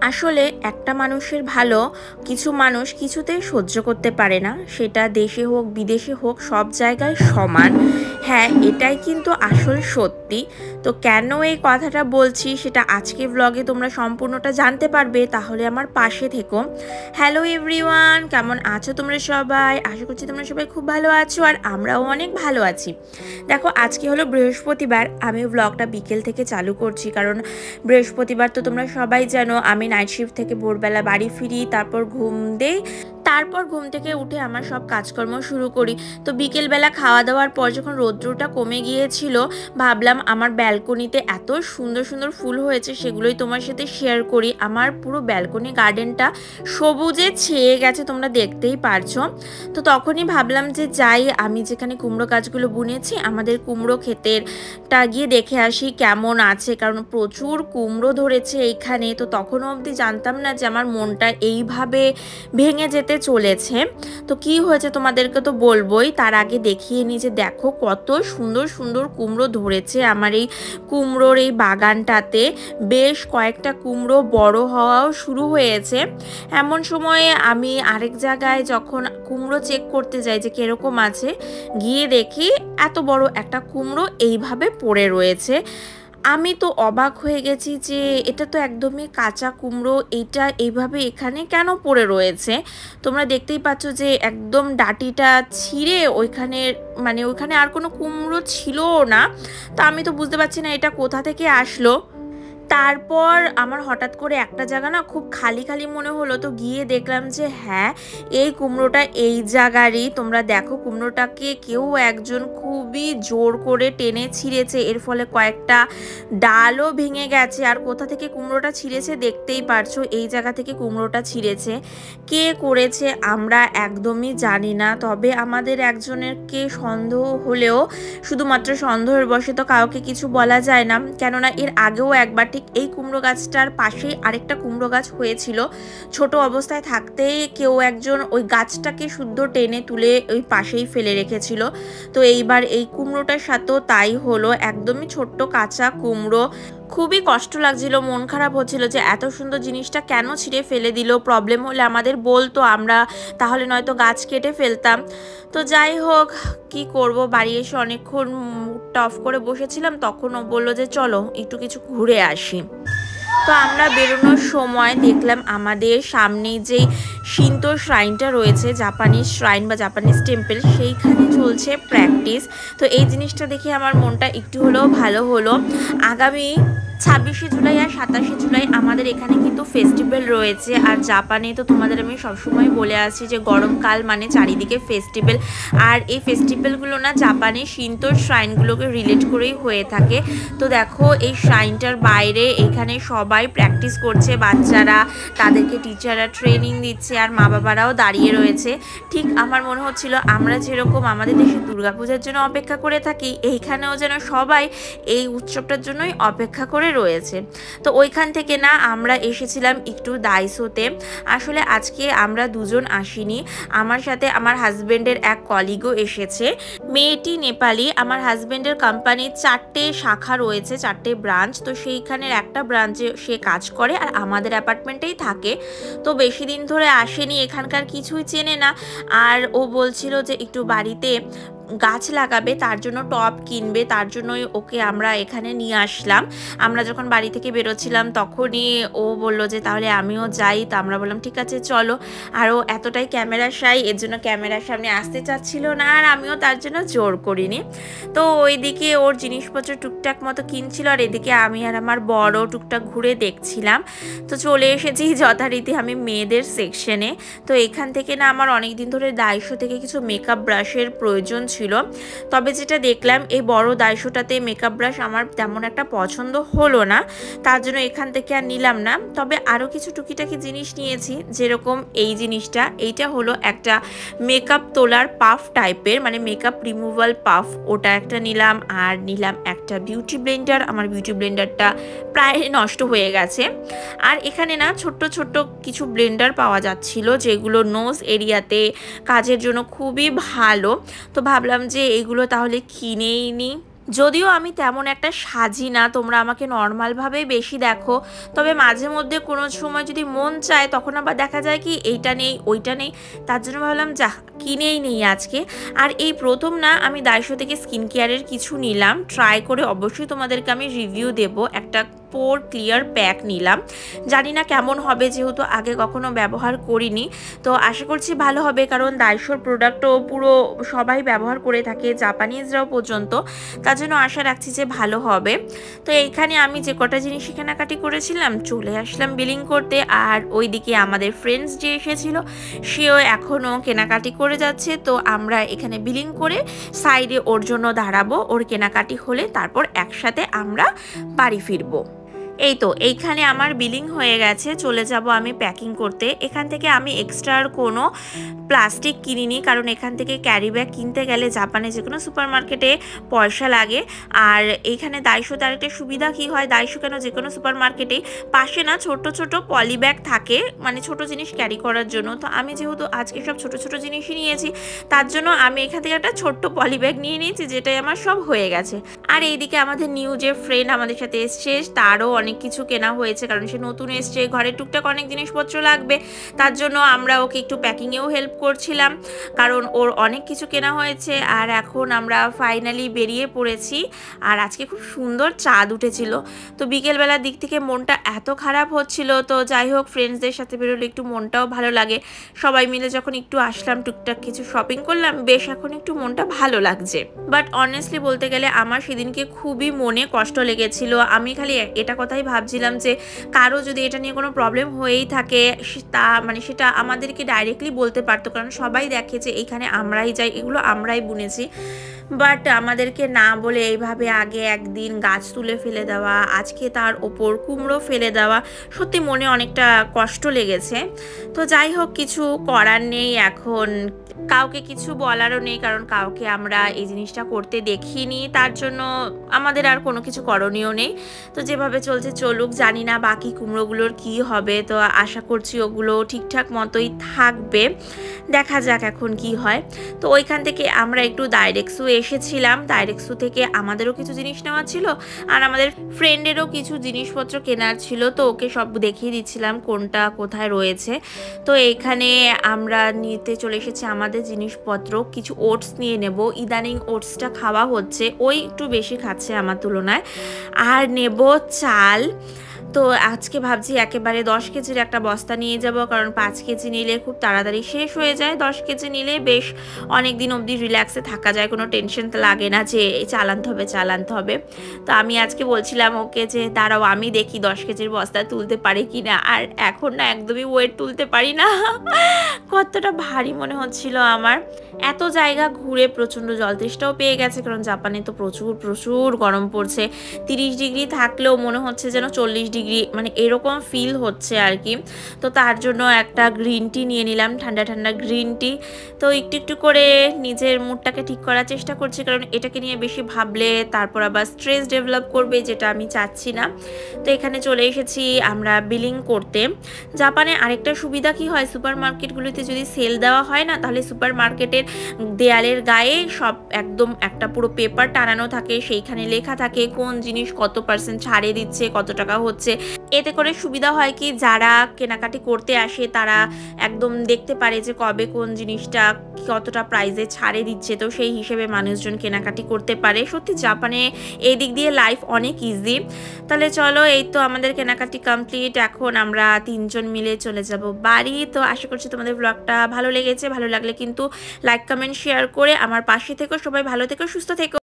আসলে একটা মানুষের ভালো কিছু মানুষ কিছুতেই সহ্য করতে পারে না, সেটা দেশে হোক বিদেশে হোক সব জায়গায় সমান। হ্যাঁ, এটাই কিন্তু আসল সত্যি। তো কেন এই কথাটা বলছি সেটা আজকে ব্লগে তোমরা সম্পূর্ণটা জানতে পারবে, তাহলে আমার পাশে থেকো। হ্যালো এভরিওয়ান, কেমন আছো তোমরা সবাই? আশা করছি তোমরা সবাই খুব ভালো আছো, আর আমরাও অনেক ভালো আছি। দেখো, আজকে হলো বৃহস্পতিবার, আমি ব্লগটা বিকেল থেকে চালু করছি, কারণ বৃহস্পতিবার তো তোমরা সবাই জানো আমি নাইট শিফট থেকে ভোরবেলা বাড়ি ফিরি, তারপর ঘুম দেই, তারপর ঘুম থেকে উঠে আমার সব কাজকর্ম শুরু করি। তো বিকেলবেলা খাওয়া দাওয়ার পর যখন রৌদ্রটা কমে গিয়েছিল, ভাবলাম আমার ব্যালকনিতে এত সুন্দর সুন্দর ফুল হয়েছে সেগুলোই তোমার সাথে শেয়ার করি। আমার পুরো ব্যালকনি গার্ডেনটা সবুজে ছেয়ে গেছে, তোমরা দেখতেই পারছো। তো তখনই ভাবলাম যে যাই, আমি যেখানে কুমড়ো গাছগুলো বুনেছি আমাদের কুমড়ো ক্ষেতেরটা গিয়ে দেখে আসি কেমন আছে, কারণ প্রচুর কুমড়ো ধরেছে এইখানে। তো তখনও অবধি জানতাম না যে আমার মনটা এইভাবে ভেঙে যেতে চলেছে। তো কি হয়েছে তোমাদেরকে তো বলবোই, তার আগে দেখিয়ে নিই যে দেখো কত সুন্দর সুন্দর কুমড়ো ধরেছে আমার এই কুমড়োর এই বাগানটাতে। বেশ কয়েকটা কুমড়ো বড় হওয়াও শুরু হয়েছে। এমন সময়ে আমি আরেক জায়গায় যখন কুমড়ো চেক করতে যাই যে কিরকম আছে, গিয়ে দেখি এত বড় একটা কুমড়ো এইভাবে পড়ে রয়েছে। আমি তো অবাক হয়ে গেছি যে এটা তো একদমই কাঁচা কুমড়ো, এইটা এইভাবে এখানে কেন পড়ে রয়েছে। তোমরা দেখতেই পাচ্ছ যে একদম ডাঁটিটা ছিঁড়ে ওইখানে, মানে ওইখানে আর কোনো কুমড়ো ছিলও না। তো আমি তো বুঝতে পারছি না এটা কোথা থেকে আসলো। তারপর আমার হঠাৎ করে একটা জায়গা না খুব খালি খালি মনে হলো, তো গিয়ে দেখলাম যে হ্যাঁ, এই কুমড়োটা এই জায়গারই। তোমরা দেখো কুমড়োটাকে কেউ একজন খুবই জোর করে টেনে ছিঁড়েছে, এর ফলে কয়েকটা ডালও ভেঙে গেছে। আর কোথা থেকে কুমড়োটা ছিঁড়েছে দেখতেই পারছো, এই জায়গা থেকে কুমড়োটা ছিঁড়েছে। কে করেছে আমরা একদমই জানি না, তবে আমাদের একজনের কে সন্দেহ হলেও শুধুমাত্র সন্দেহের বশে তো কাউকে কিছু বলা যায় না। কেননা এর আগেও একবার ঠিক এই কুমড়ো গাছটার পাশেই আরেকটা কুমড়ো গাছ হয়েছিল, ছোট অবস্থায় থাকতেই কেউ একজন ওই গাছটাকে শুদ্ধ টেনে তুলে ওই পাশেই ফেলে রেখেছিল। তো এইবার এই কুমড়োটার সাথেও তাই হলো, একদমই ছোট্ট কাঁচা কুমড়ো। খুবই কষ্ট লাগছিল, মন খারাপ হচ্ছিল যে এত সুন্দর জিনিসটা কেন ছিঁড়ে ফেলে দিল। প্রবলেম হলে আমাদের বলতো, আমরা তাহলে নয়তো গাছ কেটে ফেলতাম। তো যাই হোক, কি করব, বাড়ি এসে অনেকক্ষণ মুডটা অফ করে বসেছিলাম, তখন ও বললো যে চলো একটু কিছু ঘুরে আসি। তো আমরা বেরোনোর সময় দেখলাম আমাদের সামনেই যেই শিন্তো শ্রাইনটা রয়েছে, জাপানিজ শ্রাইন বা জাপানিজ টেম্পল, সেইখানে চলছে প্র্যাকটিস। তো এই জিনিসটা দেখে আমার মনটা একটু হলেও ভালো হলো। আগামী 26শে জুলাই আর 27শে জুলাই আমাদের এখানে কিন্তু ফেস্টিভ্যাল রয়েছে। আর জাপানে তো তোমাদের আমি সবসময় বলে আসছি যে গরমকাল মানে চারিদিকে ফেস্টিভ্যাল, আর এই ফেস্টিভ্যালগুলো না জাপানে শিন্তো শ্রাইনগুলোকে রিলেট করেই হয়ে থাকে। তো দেখো এই শ্রাইনটার বাইরে এখানে সবাই প্র্যাকটিস করছে, বাচ্চারা, তাদেরকে টিচাররা ট্রেনিং দিচ্ছে, আর মা বাবারাও দাঁড়িয়ে রয়েছে। ঠিক আমার মনে হচ্ছিল আমরা যেরকম আমাদের দেশে দুর্গাপূজার জন্য অপেক্ষা করে থাকি, এইখানেও যেন সবাই এই উৎসবটার জন্যই অপেক্ষা করে রয়েছে। তো ওইখান থেকে না আমরা এসেছিলাম একটু দাইসোতে। আসলে আজকে আমরা দুজন আসিনি, আমার সাথে আমার হাজবেন্ডের এক কলিগও এসেছে। মেয়েটি নেপালি, আমার হাজবেন্ডের কোম্পানির 4টে শাখা রয়েছে, 4টে ব্রাঞ্চ। তো সেইখানের একটা ব্রাঞ্চে সে কাজ করে আর আমাদের অ্যাপার্টমেন্টেই থাকে। তো বেশি দিন ধরে আসেনি, এখানকার কিছুই চেনে না। আর ও বলছিল যে একটু বাড়িতে গাছ লাগাবে, তার জন্য টব কিনবে, তার জন্যই ওকে আমরা এখানে নিয়ে আসলাম। আমরা যখন বাড়ি থেকে বেরোচ্ছিলাম তখনই ও বলল যে তাহলে আমিও যাই। তো আমরা বললাম ঠিক আছে চলো। আর ও এতটাই ক্যামেরা শাই, এর জন্য ক্যামেরার সামনে আসতে চাচ্ছিল না, আর আমিও তার জন্য জোর করিনি। তো ওইদিকে ওর জিনিসপত্র টুকটাক মতো কিনছিল, আর এদিকে আমি আর আমার বড় টুকটাক ঘুরে দেখছিলাম। তো চলে এসেছি যথারীতি আমি মেয়েদের সেকশনে। তো এখান থেকে না আমার অনেক দিন ধরে দাইশো থেকে কিছু মেকআপ ব্রাশের প্রয়োজন ছিল, তবে যেটা দেখলাম এই বড় দাইশোটাতে মেকআপ ব্রাশ আমার তেমন একটা পছন্দ হলো না, তার জন্য এখান থেকে আর নিলাম না। তবে আরও কিছু টুকিটাকি জিনিস নিয়েছি, যেরকম এই জিনিসটা, এইটা হলো একটা মেকআপ তোলার পাফ টাইপের, মানে মেকআপ রিমুভাল পাফ, ওটা একটা নিলাম। আর নিলাম একটা বিউটি ব্লেন্ডার, আমার বিউটি ব্লেন্ডারটা প্রায় নষ্ট হয়ে গেছে। আর এখানে না ছোট্ট ছোট্ট কিছু ব্লেন্ডার পাওয়া যাচ্ছিল, যেগুলো নোজ এরিয়াতে কাজের জন্য খুবই ভালো। তো ভাবলাম যে এগুলো তাহলে কিনেই নিই। যদিও আমি তেমন একটা সাজি না, তোমরা আমাকে নর্মালভাবেই বেশি দেখো, তবে মাঝে মধ্যে কোনো সময় যদি মন চায় তখন আবার দেখা যায় কি এইটা নেই ওইটা নেই, তার জন্য ভাবলাম যা কিনেই নেই আজকে। আর এই প্রথম না আমি দাইশো থেকে স্কিন কেয়ারের কিছু নিলাম, ট্রাই করে অবশ্যই তোমাদেরকে আমি রিভিউ দেব। একটা পোর ক্লিয়ার প্যাক নিলাম, জানি না কেমন হবে, যেহেতু আগে কখনো ব্যবহার করিনি, তো আশা করছি ভালো হবে, কারণ দাইশোর প্রোডাক্টও পুরো সবাই ব্যবহার করে থাকে, জাপানিজরাও পর্যন্ত, তার জন্য আশা রাখছি যে ভালো হবে। তো এইখানে আমি যে কটা জিনিস কেনাকাটি করেছিলাম চলে আসলাম বিলিং করতে, আর ওইদিকে আমাদের ফ্রেন্ডস যে এসেছিল সেও এখনও কেনাকাটি করে যাচ্ছে। তো আমরা এখানে বিলিং করে সাইডে ওর জন্য দাঁড়াবো, ওর কেনাকাটি হলে তারপর একসাথে আমরা বাড়ি ফিরবো। এই তো এইখানে আমার বিলিং হয়ে গেছে, চলে যাব আমি প্যাকিং করতে। এখান থেকে আমি এক্সট্রা আর কোনো প্লাস্টিক কিনিনি, কারণ এখান থেকে ক্যারি ব্যাগ কিনতে গেলে জাপানে যে কোনো সুপার মার্কেটে পয়সা লাগে। আর এইখানে দাইশোতে আরেকটা সুবিধা কী হয়, দাইশো কেন যে কোনো সুপার মার্কেটেই পাশে না ছোট ছোট পলি ব্যাগ থাকে, মানে ছোট জিনিস ক্যারি করার জন্য। তো আমি যেহেতু আজকে সব ছোট ছোট জিনিসই নিয়েছি, তার জন্য আমি এখান থেকে একটা ছোট্ট পলি ব্যাগ নিয়ে নিয়েছি, যেটাই আমার সব হয়ে গেছে। আর এইদিকে আমাদের নিউ যে ফ্রেন্ড আমাদের সাথে এসছে তারও অনেক কিছু কেনা হয়েছে, কারণ সে নতুন এসছে, ঘরে টুকটাক অনেক জিনিসপত্র লাগবে, তার জন্য আমরা ওকে একটু প্যাকিংয়েও হেল্প করছিলাম, কারণ ওর অনেক কিছু কেনা হয়েছে। আর এখন আমরা ফাইনালি বেরিয়ে পড়েছি, আর আজকে খুব সুন্দর চাঁদ উঠেছিল, তো বিকেলবেলার দিক থেকে মনটা এত খারাপ হচ্ছিল, তো যাই হোক ফ্রেন্ডসদের সাথে বেরোলে একটু মনটাও ভালো লাগে, সবাই মিলে যখন একটু আসলাম টুকটাক কিছু শপিং করলাম, বেশ এখন একটু মনটা ভালো লাগছে। বাট অনেস্টলি বলতে গেলে আমার সেদিনকে খুবই মনে কষ্ট লেগেছিল, আমি খালি এটা কথাই ভাবছিলাম যে কারো যদি এটা নিয়ে কোনো প্রবলেম হয়েই থাকে তা মানে সেটা আমাদেরকে ডাইরেক্টলি বলতে পারতো, কারণ সবাই দেখে যে এইখানে আমরাই যাই, এগুলো আমরাই বুনেছি, বাট আমাদেরকে না বলে এইভাবে আগে একদিন গাছ তুলে ফেলে দেওয়া, আজকে তার ওপর কুমড়ো ফেলে দেওয়া, সত্যি মনে অনেকটা কষ্ট লেগেছে। তো যাই হোক কিছু করার নেই, এখন কাউকে কিছু বলারও নেই, কারণ কাউকে আমরা এই জিনিসটা করতে দেখিনি, তার জন্য আমাদের আর কোনো কিছু করণীয় নেই। তো যেভাবে চলছে চলুক, জানি না বাকি কুমড়োগুলোর কি হবে, তো আশা করছি ওগুলো ঠিকঠাক মতোই থাকবে, দেখা যাক এখন কি হয়। তো ওইখান থেকে আমরা একটু ডাইরেক্সু এসেছিলাম, ডাইরেক্সু থেকে আমাদেরও কিছু জিনিস নেওয়া ছিল, আর আমাদের ফ্রেন্ডেরও কিছু জিনিসপত্র কেনার ছিল, তো ওকে সব দেখিয়ে দিচ্ছিলাম কোনটা কোথায় রয়েছে। তো এইখানে আমরা নিতে চলে এসেছি আমাদের জিনিসপত্র, কিছু ওটস নিয়ে নেব, ইদানিং ওটসটা খাওয়া হচ্ছে, ওই একটু বেশি খাচ্ছে আমার তুলনায়, আর নেব চাল। তো আজকে ভাবছি একেবারে 10 কেজির একটা বস্তা নিয়ে যাব, কারণ 5 কেজি নিলে খুব তাড়াতাড়ি শেষ হয়ে যায়, 10 কেজি নিলে বেশ অনেক দিন অবধি রিল্যাক্সে থাকা যায়, কোনো টেনশন লাগে না যে চালাতে হবে। তো আমি আজকে বলছিলাম ওকে যে দাঁড়াও আমি দেখি 10 কেজির বস্তা তুলতে পারি কি না, আর এখন না একদমই ওয়েট তুলতে পারি না কতটা ভারী মনে হচ্ছিল আমার। এত জায়গা ঘুরে প্রচণ্ড জল তেষ্টাও পেয়ে গেছে, কারণ জাপানে তো প্রচুর গরম পড়ছে, 30 ডিগ্রি থাকলেও মনে হচ্ছে যেন 40 ডিগ্রি, মানে এরকম ফিল হচ্ছে আর কি। তো তার জন্য একটা গ্রিন টি নিয়ে নিলাম, ঠান্ডা ঠান্ডা গ্রিন টি। তো একটু একটু করে নিজের মুডটাকে ঠিক করার চেষ্টা করছি, কারণ এটাকে নিয়ে বেশি ভাবলে তারপর আবার স্ট্রেস ডেভেলপ করবে, যেটা আমি চাচ্ছি না। তো এখানে চলে এসেছি আমরা বিলিং করতে। জাপানে আরেকটা সুবিধা কি হয়, সুপার মার্কেটগুলিতে যদি সেল দেওয়া হয় না, তাহলে সুপার মার্কেটের দেয়ালের গায়ে সব একদম একটা পুরো পেপার টানানো থাকে, সেইখানে লেখা থাকে কোন জিনিস কত % ছাড়ে দিচ্ছে, কত টাকা হচ্ছে। এতে করে সুবিধা হয় কি যারা কেনাকাটি করতে আসে তারা একদম দেখতে পারে যে কবে কোন জিনিসটা কতটা প্রাইসে ছাড়ে দিচ্ছে, তো সেই হিসেবে মানুষজন কেনাকাটি করতে পারে। সত্যি জাপানে এই দিক দিয়ে লাইফ অনেক ইজি। তাহলে চলো, এই তো আমাদের কেনাকাটি কমপ্লিট, এখন আমরা 3 জন মিলে চলে যাব বাড়ি। তো আশা করছি তোমাদের ব্লগটা ভালো লেগেছে, ভালো লাগলে কিন্তু লাইক কমেন্ট শেয়ার করে আমার পাশে থেকো, সবাই ভালো থেকো, সুস্থ থেকো।